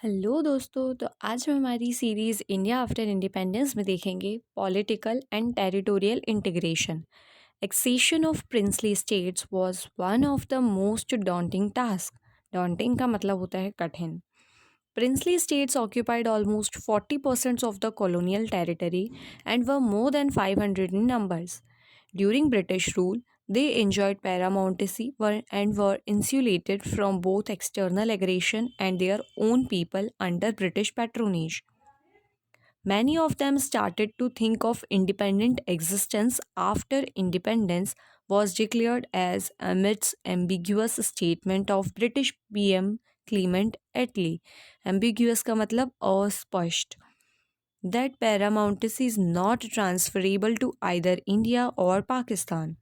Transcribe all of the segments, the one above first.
Hello दोस्तों। तो आज हम हमारी सीरीज़ इंडिया आफ्टर इंडिपेंडेंस में देखेंगे political and territorial integration. Accession of princely states was one of the most daunting task. Daunting का मतलब होता है कठिन। Princely states occupied almost 40% of the colonial territory and were more than 500 in numbers. During British rule, they enjoyed paramountcy and were insulated from both external aggression and their own people under British patronage. Many of them started to think of independent existence after independence was declared as amidst ambiguous statement of British PM Clement Attlee. Ambiguous का मतलब अस्पष्ट. That paramountcy is not transferable to either India or Pakistan.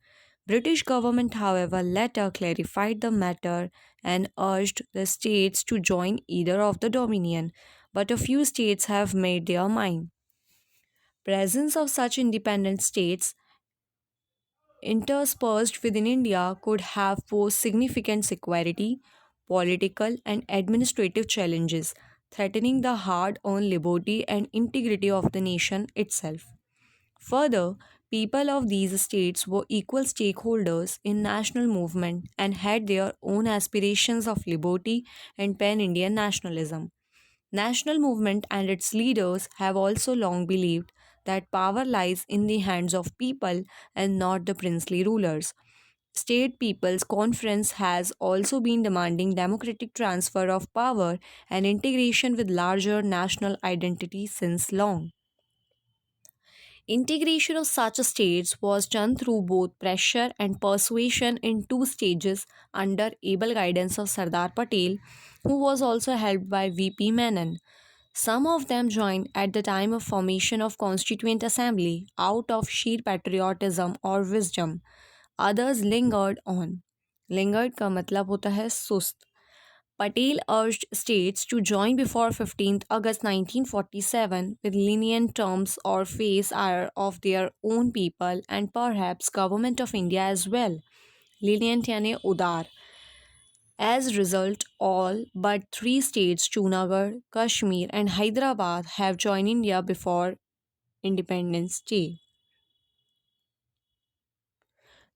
British government, however, later clarified the matter and urged the states to join either of the dominion, but a few states have made their mind. Presence of such independent states interspersed within India could have posed significant security, political, and administrative challenges, threatening the hard earned liberty and integrity of the nation itself. Further, people of these states were equal stakeholders in national movement and had their own aspirations of liberty and pan-Indian nationalism. National movement and its leaders have also long believed that power lies in the hands of people and not the princely rulers. State People's Conference has also been demanding democratic transfer of power and integration with larger national identity since long. Integration of such states was done through both pressure and persuasion in two stages under able guidance of Sardar Patel, who was also helped by VP Menon. Some of them joined at the time of formation of Constituent Assembly out of sheer patriotism or wisdom. Others lingered on. Lingered का मतलब होता है सुस्त. Patel urged states to join before 15th August 1947 with lenient terms or face of their own people and perhaps government of India as well. Lenient यानी उदार. As result, all but three states, Junagadh, Kashmir, and Hyderabad, have joined India before Independence Day.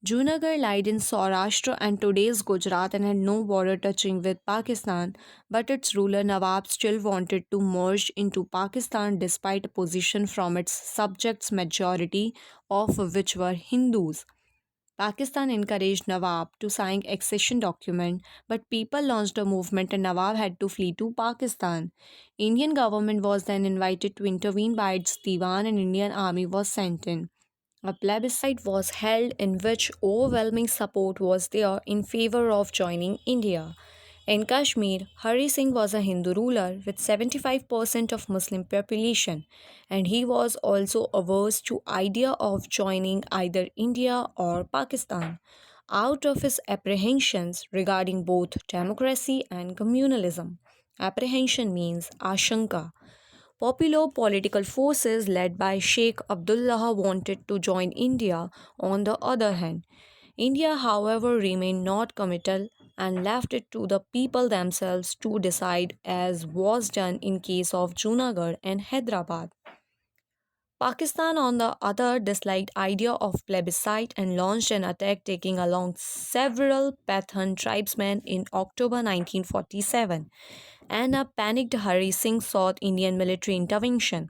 Junagadh lied in Saurashtra and today's Gujarat and had no border touching with Pakistan, but its ruler Nawab still wanted to merge into Pakistan despite opposition from its subjects, majority of which were Hindus. Pakistan encouraged Nawab to sign accession document, but people launched a movement and Nawab had to flee to Pakistan. Indian government was then invited to intervene by its Diwan and Indian army was sent in. A plebiscite was held in which overwhelming support was there in favor of joining India. In Kashmir, Hari Singh was a Hindu ruler with 75% of Muslim population, and he was also averse to idea of joining either India or Pakistan out of his apprehensions regarding both democracy and communalism. Apprehension means ashanka. Popular political forces led by Sheikh Abdullah wanted to join India. On the other hand, India, however, remained not committal and left it to the people themselves to decide, as was done in case of Junagadh and Hyderabad. Pakistan, on the other, disliked idea of plebiscite and launched an attack taking along several Pathan tribesmen in October 1947, and a panicked Hari Singh sought Indian military intervention.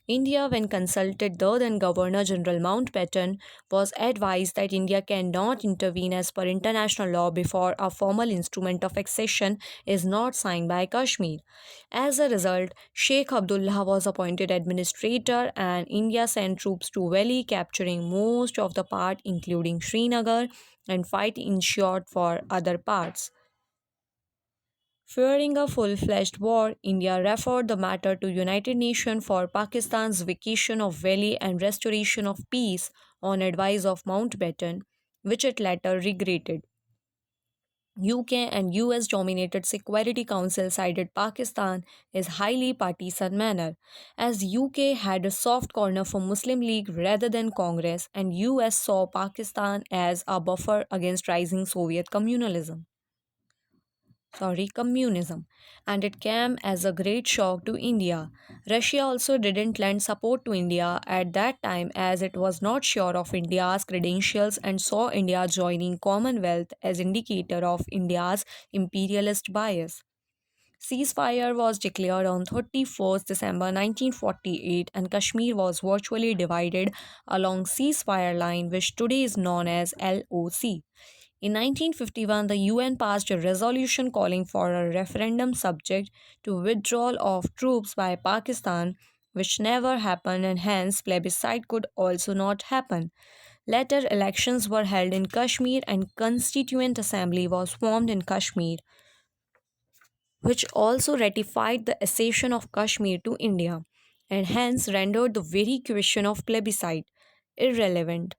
India, when consulted the then Governor General Mountbatten, was advised that India cannot intervene as per international law before a formal instrument of accession is not signed by Kashmir. As a result, Sheikh Abdullah was appointed administrator and India sent troops to Delhi, capturing most of the part, including Srinagar, and fight ensured for other parts. Fearing a full-fledged war, India referred the matter to United Nations for Pakistan's vacation of Valley and restoration of peace on advice of Mountbatten, which it later regretted. UK and US dominated Security Council sided Pakistan is highly partisan manner, as UK had a soft corner for Muslim League rather than Congress, and US saw Pakistan as a buffer against rising Soviet communalism. communism, and it came as a great shock to India. Russia also didn't lend support to India at that time as it was not sure of India's credentials and saw India joining Commonwealth as indicator of India's imperialist bias. Ceasefire was declared on 31st December 1948 and Kashmir was virtually divided along ceasefire line which today is known as LOC. In 1951, the UN passed a resolution calling for a referendum subject to withdrawal of troops by Pakistan, which never happened and hence plebiscite could also not happen. Later elections were held in Kashmir and Constituent Assembly was formed in Kashmir, which also ratified the accession of Kashmir to India and hence rendered the very question of plebiscite irrelevant.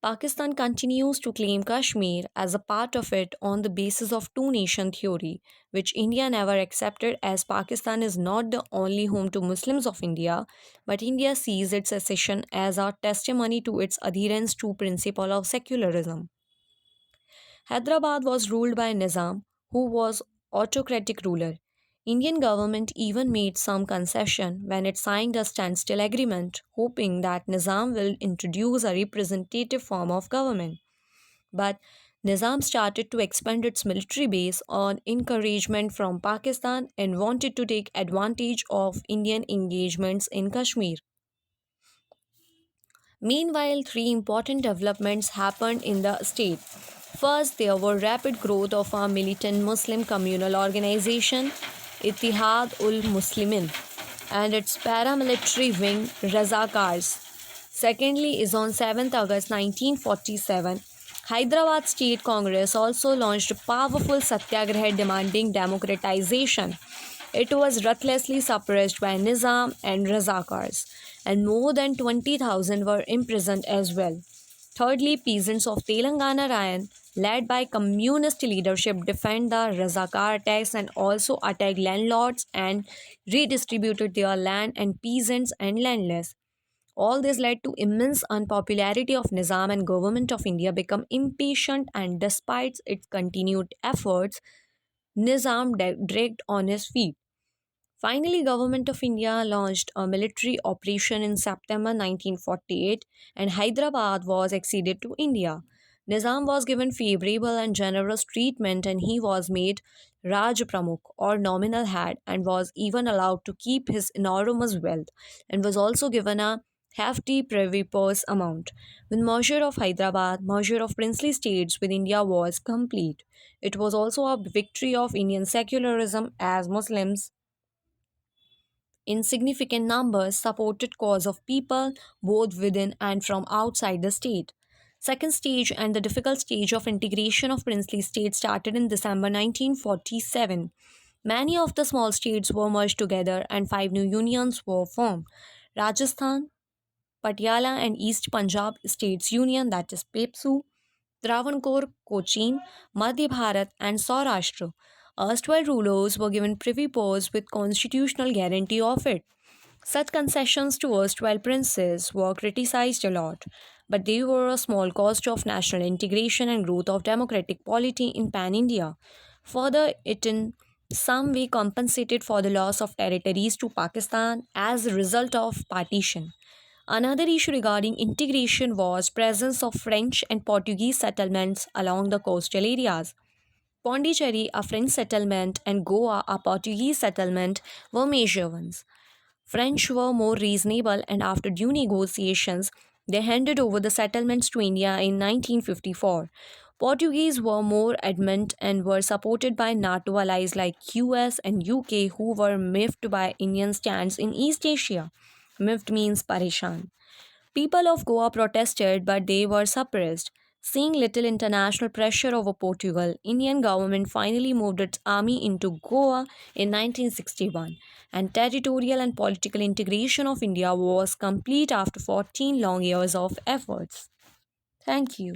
Pakistan continues to claim Kashmir as a part of it on the basis of two nation theory, which India never accepted as Pakistan is not the only home to Muslims of India, but India sees its accession as a testimony to its adherence to principle of secularism. Hyderabad was ruled by Nizam, who was autocratic ruler. Indian government even made some concession when it signed a standstill agreement, hoping that Nizam will introduce a representative form of government. But Nizam started to expand its military base on encouragement from Pakistan and wanted to take advantage of Indian engagements in Kashmir. Meanwhile, three important developments happened in the state. First, there was rapid growth of a militant Muslim communal organization, Ittihad ul Muslimin, and its paramilitary wing, Razakars. Secondly, is on 7th August 1947, Hyderabad State Congress also launched a powerful satyagraha demanding democratization. It was ruthlessly suppressed by Nizam and Razakars, and more than 20,000 were imprisoned as well. Thirdly, peasants of Telangana Rayan, led by communist leadership, defended the Razakar attacks and also attacked landlords and redistributed their land and peasants and landless. All this led to immense unpopularity of Nizam and government of India become impatient and despite its continued efforts, Nizam dragged on his feet. Finally, Government of India launched a military operation in September 1948 and Hyderabad was acceded to India. Nizam was given favorable and generous treatment and he was made Raj Pramukh or nominal head and was even allowed to keep his enormous wealth and was also given a hefty privy purse amount. When merger of Hyderabad, merger of princely states with India was complete. It was also a victory of Indian secularism as Muslims in significant numbers supported cause of people both within and from outside the state. Second stage and the difficult stage of integration of princely states started in December 1947. Many of the small states were merged together and five new unions were formed. Rajasthan, Patiala and East Punjab States Union that is PEPSU, Travancore, Cochin, Madhya Bharat, and Saurashtra. Erstwhile rulers were given privy purse with constitutional guarantee of it. Such concessions to erstwhile princes were criticized a lot, but they were a small cost of national integration and growth of democratic polity in Pan India. Further, it in some way compensated for the loss of territories to Pakistan as a result of partition. Another issue regarding integration was presence of French and Portuguese settlements along the coastal areas. Pondicherry, a French settlement, and Goa, a Portuguese settlement, were major ones. French were more reasonable, and after due negotiations, they handed over the settlements to India in 1954. Portuguese were more adamant and were supported by NATO allies like US and UK, who were miffed by Indian stands in East Asia. Miffed means parishan. People of Goa protested, but they were suppressed. Seeing little international pressure over Portugal, Indian government finally moved its army into Goa in 1961, and territorial and political integration of India was complete after 14 long years of efforts. Thank you.